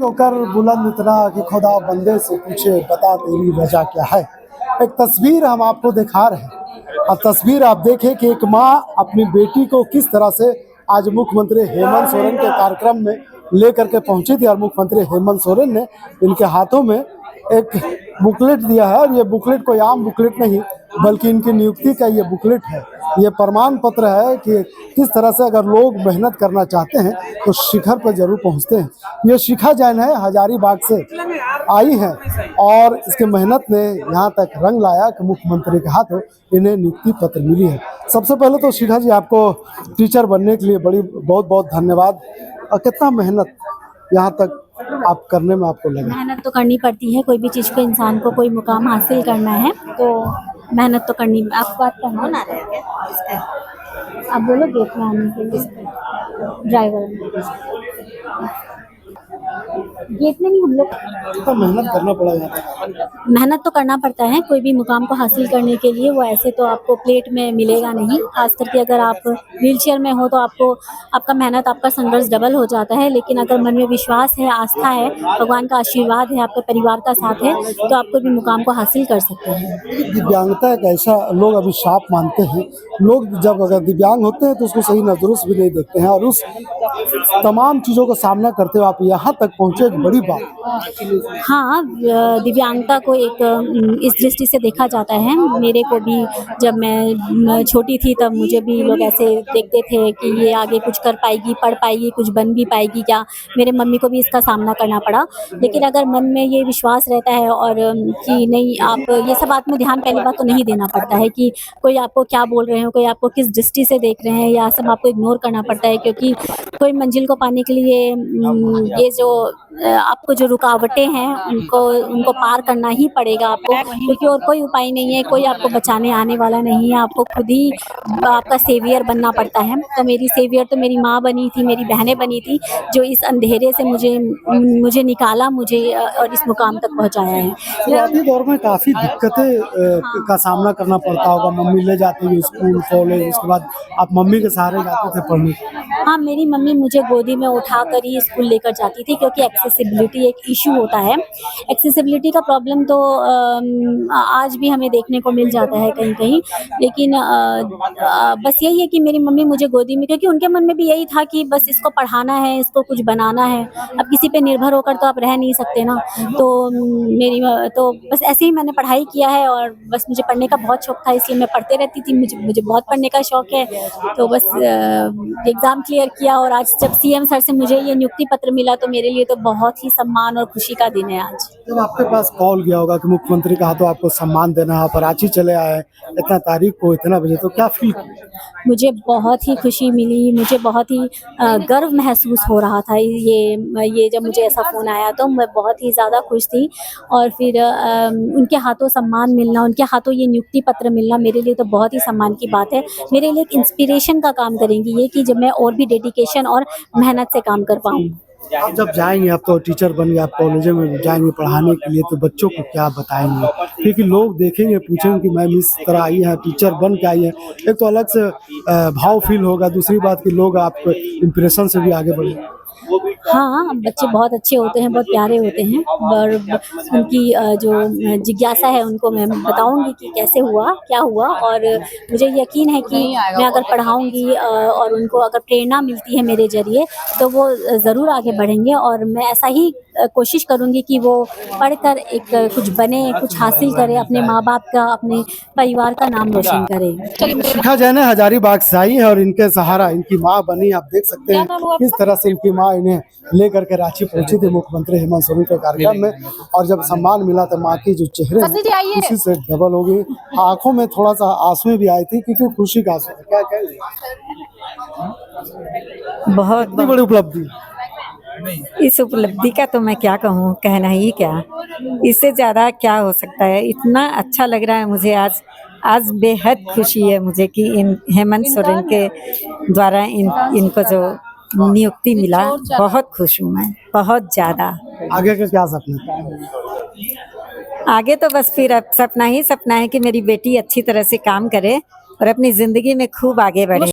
होकर बुलंद इतना कि खुदा बंदे से पूछे बता तेरी वजह क्या है। एक तस्वीर हम आपको दिखा रहे हैं और तस्वीर आप देखें कि एक माँ अपनी बेटी को किस तरह से आज मुख्यमंत्री हेमंत सोरेन के कार्यक्रम में लेकर के पहुंची थी और मुख्यमंत्री हेमंत सोरेन ने इनके हाथों में एक बुकलेट दिया है और ये बुकलेट कोई आम बुकलेट नहीं बल्कि इनकी नियुक्ति का ये बुकलेट है। ये प्रमाण पत्र है कि किस तरह से अगर लोग मेहनत करना चाहते हैं तो शिखर पर जरूर पहुंचते हैं। ये शिखा जैन है, हजारीबाग से आई हैं और इसके मेहनत ने यहाँ तक रंग लाया कि मुख्यमंत्री के हाथों इन्हें नियुक्ति पत्र मिली है। सबसे पहले तो शिखा जी आपको टीचर बनने के लिए बहुत बहुत धन्यवाद। और कितना मेहनत यहाँ तक आप करने में आपको लगा? मेहनत तो करनी पड़ती है, कोई भी चीज़ को इंसान को कोई मुकाम हासिल करना है तो मेहनत तो करनी। आप बात करना ना आप बोलो गेट में आने के लिए ड्राइवर गेट में नहीं हम लोग कितना मेहनत करना पड़ा यहाँ तक? मेहनत तो करना पड़ता है कोई भी मुकाम को हासिल करने के लिए। वो ऐसे तो आपको प्लेट में मिलेगा नहीं, खास करके अगर आप व्हीलचेयर में हो तो आपको आपका मेहनत आपका संघर्ष डबल हो जाता है। लेकिन अगर मन में विश्वास है, आस्था है, भगवान का आशीर्वाद है, आपके परिवार का साथ है तो आप कोई भी मुकाम को हासिल कर सकते हैं। दिव्यांगता एक ऐसा लोग अभी शाप मानते हैं। लोग जब अगर दिव्यांग होते हैं तो उसको सही नजरों से भी नहीं देखते हैं और उस तमाम चीज़ों का सामना करते हुए आप यहाँ तक पहुँचे, एक बड़ी बात। हाँ, दिव्यांगता को एक इस दृष्टि से देखा जाता है। मेरे को भी जब मैं छोटी थी तब मुझे भी लोग ऐसे देखते थे कि ये आगे कुछ कर पाएगी, पढ़ पाएगी, कुछ बन भी पाएगी क्या। मेरे मम्मी को भी इसका सामना करना पड़ा। लेकिन अगर मन में ये विश्वास रहता है और कि नहीं, आप ये सब बात में ध्यान पहली बात तो नहीं देना पड़ता है कि कोई आपको क्या बोल रहे हो, कोई आपको किस दृष्टि से देख रहे हैं, या सब आपको इग्नोर करना पड़ता है। क्योंकि कोई मंजिल को पाने के लिए ये जो आपको जो रुकावटें हैं उनको पार करना ही पड़ेगा आपको, क्योंकि और कोई उपाय नहीं है। कोई आपको बचाने आने वाला नहीं है, आपको खुद ही आपका सेवियर बनना पड़ता है। तो मेरी सेवियर तो मेरी माँ बनी थी, मेरी बहनें बनी थी, जो इस अंधेरे से मुझे निकाला, मुझे और इस मुकाम तक पहुँचाया है। शुरुआती दौर में काफ़ी दिक्कतें का सामना करना पड़ता होगा। मम्मी ले जाती है स्कूल कॉलेज, उसके बाद आप मम्मी के सहारे जाते थे पढ़ने? हाँ, मेरी मम्मी मुझे गोदी में उठा कर ही स्कूल लेकर जाती थी, क्योंकि एक्सेसिबिलिटी एक इशू होता है। एक्सेसिबिलिटी का प्रॉब्लम तो आज भी हमें देखने को मिल जाता है कहीं कहीं। लेकिन बस यही है कि मेरी मम्मी मुझे गोदी में, क्योंकि उनके मन में भी यही था कि बस इसको पढ़ाना है, इसको कुछ बनाना है। अब किसी पे निर्भर होकर तो आप रह नहीं सकते ना। तो बस ऐसे ही मैंने पढ़ाई किया है और बस मुझे पढ़ने का बहुत शौक था, इसलिए मैं पढ़ते रहती थी। मुझे बहुत पढ़ने का शौक है। तो बस एग्ज़ाम क्लियर किया और आज जब सीएम सर से मुझे ये नियुक्ति पत्र मिला तो मेरे लिए तो बहुत ही सम्मान और खुशी का दिन है आज। जब आपके पास कॉल गया होगा कि मुख्यमंत्री का हाथों आपको सम्मान देना है, आप रांची चले आए इतना तारीख को इतना बजे, तो क्या फील? मुझे बहुत ही खुशी मिली, मुझे बहुत ही गर्व महसूस हो रहा था। ये जब मुझे ऐसा फ़ोन आया तो मैं बहुत ही ज़्यादा खुश थी। और फिर उनके हाथों सम्मान मिलना, उनके हाथों ये नियुक्ति पत्र मिलना मेरे लिए तो बहुत ही सम्मान की बात है। मेरे लिए एक इंस्पिरेशन का काम करेंगी ये, कि जब मैं और भी डेडिकेशन और मेहनत से काम कर पाऊँ। आप जब जाएंगे, आप तो टीचर बन गए, आप कॉलेजों में जाएंगे पढ़ाने के लिए, तो बच्चों को क्या बताएंगे? क्योंकि लोग देखेंगे, पूछेंगे कि मैम इस तरह आई है, टीचर बन के आई है। एक तो अलग से भाव फील होगा, दूसरी बात कि लोग आपको इम्प्रेशन से भी आगे बढ़ेंगे। हाँ, बच्चे बहुत अच्छे होते हैं, बहुत प्यारे होते हैं। और उनकी जो जिज्ञासा है उनको मैं बताऊंगी कि कैसे हुआ, क्या हुआ। और मुझे यकीन है कि मैं अगर पढ़ाऊंगी और उनको अगर प्रेरणा मिलती है मेरे ज़रिए तो वो ज़रूर आगे बढ़ेंगे। और मैं ऐसा ही कोशिश करूंगी कि वो पढ़कर एक कुछ बने, कुछ हासिल करे, अपने माँ बाप का, अपने परिवार का नाम रोशन करे। शिखा जैन हजारीबाग से आई है और इनके सहारा इनकी माँ बनी। आप देख सकते हैं किस तरह से इनकी माँ इन्हें लेकर के रांची पहुंची थी मुख्यमंत्री हेमंत सोरेन के कार्यक्रम में। और जब सम्मान मिला तो माँ की जो चेहरे हैं खुशी से डबल हो गई, आंखों में थोड़ा सा आंसू भी आई थी, क्योंकि खुशी का आंसू। क्या कहेंगे? बहुत बड़ी उपलब्धि। इस उपलब्धि का तो मैं क्या कहूँ, कहना ही क्या, इससे ज़्यादा क्या हो सकता है। इतना अच्छा लग रहा है मुझे आज बेहद खुशी है मुझे कि इन हेमंत सोरेन के द्वारा इनको जो नियुक्ति मिला, बहुत खुश हूँ मैं, बहुत ज़्यादा। आगे का क्या सपना? आगे तो बस फिर अब सपना ही सपना है कि मेरी बेटी अच्छी तरह से काम करे और अपनी ज़िंदगी में खूब आगे बढ़े।